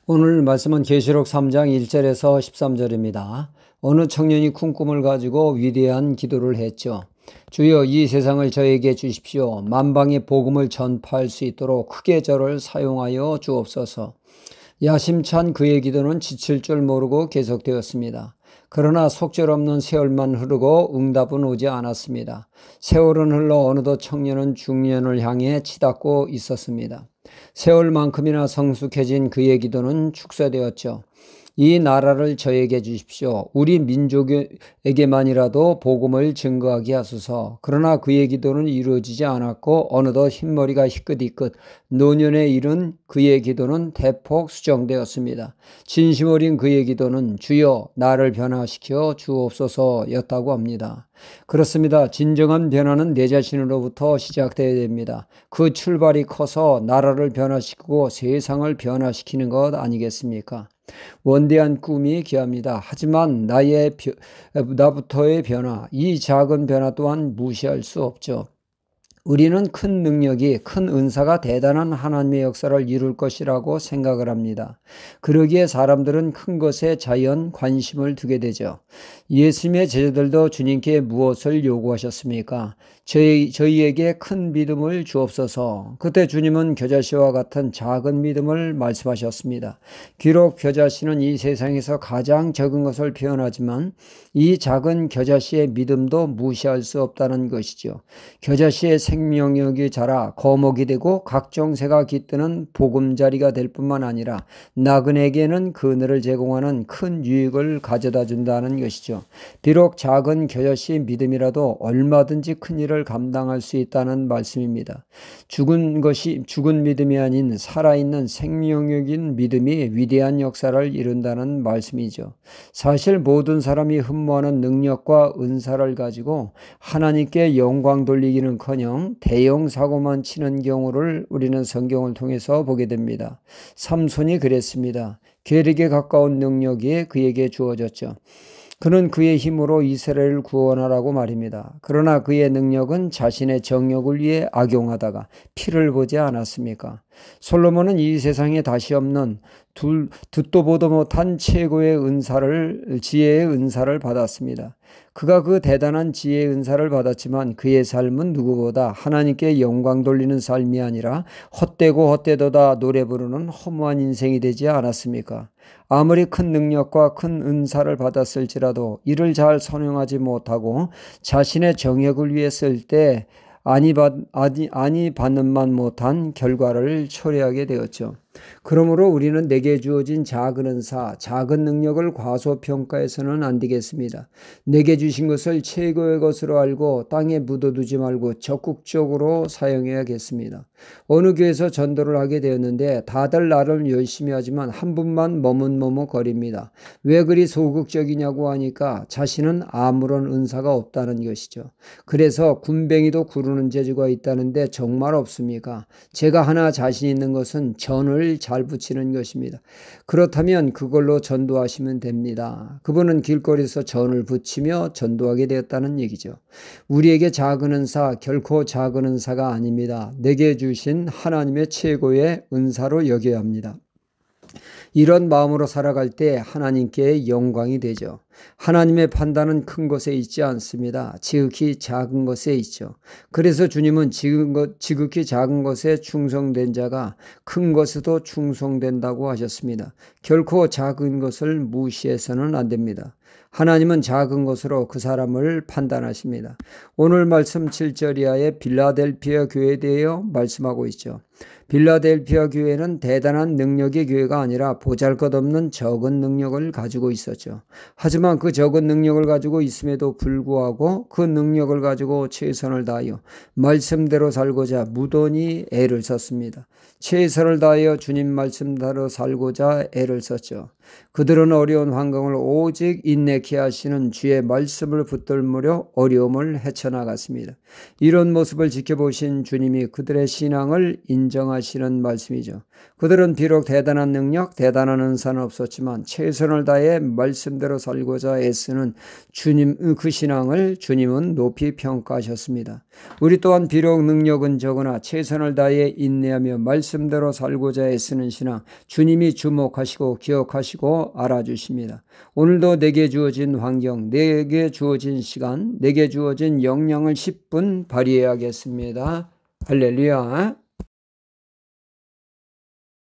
오늘 말씀은 계시록 3장 1절에서 13절입니다. 어느 청년이 큰 꿈을 가지고 위대한 기도를 했죠. 주여, 이 세상을 저에게 주십시오. 만방의 복음을 전파할 수 있도록 크게 저를 사용하여 주옵소서. 야심찬 그의 기도는 지칠 줄 모르고 계속되었습니다. 그러나 속절없는 세월만 흐르고 응답은 오지 않았습니다. 세월은 흘러 어느덧 청년은 중년을 향해 치닫고 있었습니다. 세월만큼이나 성숙해진 그의 기도는 축소되었죠. 이 나라를 저에게 주십시오. 우리 민족에게만이라도 복음을 증거하게 하소서. 그러나 그의 기도는 이루어지지 않았고 어느덧 흰머리가 희끗희끗 노년에 이른 그의 기도는 대폭 수정되었습니다. 진심 어린 그의 기도는 주여 나를 변화시켜 주옵소서였다고 합니다. 그렇습니다. 진정한 변화는 내 자신으로부터 시작되어야 됩니다. 그 출발이 커서 나라를 변화시키고 세상을 변화시키는 것 아니겠습니까? 원대한 꿈이 귀합니다. 하지만 나부터의 변화, 이 작은 변화 또한 무시할 수 없죠. 우리는 큰 능력이, 큰 은사가 대단한 하나님의 역사를 이룰 것이라고 생각을 합니다. 그러기에 사람들은 큰 것에 자연 관심을 두게 되죠. 예수님의 제자들도 주님께 무엇을 요구하셨습니까? 저희에게 큰 믿음을 주옵소서. 그때 주님은 겨자씨와 같은 작은 믿음을 말씀하셨습니다. 비록 겨자씨는 이 세상에서 가장 적은 것을 표현하지만 이 작은 겨자씨의 믿음도 무시할 수 없다는 것이죠. 겨자씨의 생명력이 자라 거목이 되고 각종 새가 깃드는 보금자리가 될 뿐만 아니라 나그네에게는 그늘을 제공하는 큰 유익을 가져다 준다는 것이죠. 비록 작은 겨자씨의 믿음이라도 얼마든지 큰 일을 감당할 수 있다는 말씀입니다. 죽은 믿음이 아닌 살아있는 생명력인 믿음이 위대한 역사를 이룬다는 말씀이죠. 사실 모든 사람이 흠모하는 능력과 은사를 가지고 하나님께 영광 돌리기는커녕 대형 사고만 치는 경우를 우리는 성경을 통해서 보게 됩니다. 삼손이 그랬습니다. 계륵에 가까운 능력이 그에게 주어졌죠. 그는 그의 힘으로 이스라엘을 구원하라고 말입니다. 그러나 그의 능력은 자신의 정욕을 위해 악용하다가 피를 보지 않았습니까? 솔로몬은 이 세상에 다시 없는 듣도 보도 못한 최고의 지혜의 은사를 받았습니다. 그가 그 대단한 지혜의 은사를 받았지만 그의 삶은 누구보다 하나님께 영광 돌리는 삶이 아니라 헛되고 헛되도다 노래 부르는 허무한 인생이 되지 않았습니까? 아무리 큰 능력과 큰 은사를 받았을지라도 이를 잘 선용하지 못하고 자신의 정욕을 위해 쓸 때 아니 받는만 못한 결과를 초래하게 되었죠. 그러므로 우리는 내게 주어진 작은 은사, 작은 능력을 과소평가해서는 안 되겠습니다. 내게 주신 것을 최고의 것으로 알고 땅에 묻어두지 말고 적극적으로 사용해야겠습니다. 어느 교회에서 전도를 하게 되었는데 다들 나름 열심히 하지만 한 분만 머뭇머뭇거립니다. 왜 그리 소극적이냐고 하니까 자신은 아무런 은사가 없다는 것이죠. 그래서 군뱅이도 구르는 재주가 있다는데 정말 없습니까? 제가 하나 자신 있는 것은 전을 잘 붙이는 것입니다. 그렇다면 그걸로 전도하시면 됩니다. 그분은 길거리에서 전을 붙이며 전도하게 되었다는 얘기죠. 우리에게 작은 은사, 결코 작은 은사가 아닙니다. 내게 주신 하나님의 최고의 은사로 여겨야 합니다. 이런 마음으로 살아갈 때 하나님께 영광이 되죠. 하나님의 판단은 큰 것에 있지 않습니다. 지극히 작은 것에 있죠. 그래서 주님은 지극히 작은 것에 충성된 자가 큰 것에도 충성된다고 하셨습니다. 결코 작은 것을 무시해서는 안 됩니다. 하나님은 작은 것으로 그 사람을 판단하십니다. 오늘 말씀 7절 이하의 빌라델피아 교회에 대하여 말씀하고 있죠. 빌라델피아 교회는 대단한 능력의 교회가 아니라 보잘것없는 적은 능력을 가지고 있었죠. 하지만 그 적은 능력을 가지고 있음에도 불구하고 그 능력을 가지고 최선을 다하여 말씀대로 살고자 무던히 애를 썼습니다. 최선을 다하여 주님 말씀대로 살고자 애를 썼죠. 그들은 어려운 환경을 오직 인내케 하시는 주의 말씀을 붙들므려 어려움을 헤쳐나갔습니다. 이런 모습을 지켜보신 주님이 그들의 신앙을 인정하시는 말씀이죠. 그들은 비록 대단한 능력, 대단한 은사는 없었지만 최선을 다해 말씀대로 살고 살고자 애쓰는 주님, 그 신앙을 주님은 높이 평가하셨습니다. 우리 또한 비록 능력은 적으나 최선을 다해 인내하며 말씀대로 살고자 애쓰는 신앙, 주님이 주목하시고 기억하시고 알아주십니다. 오늘도 내게 주어진 환경, 내게 주어진 시간, 내게 주어진 역량을 10분 발휘해야겠습니다. 할렐루야.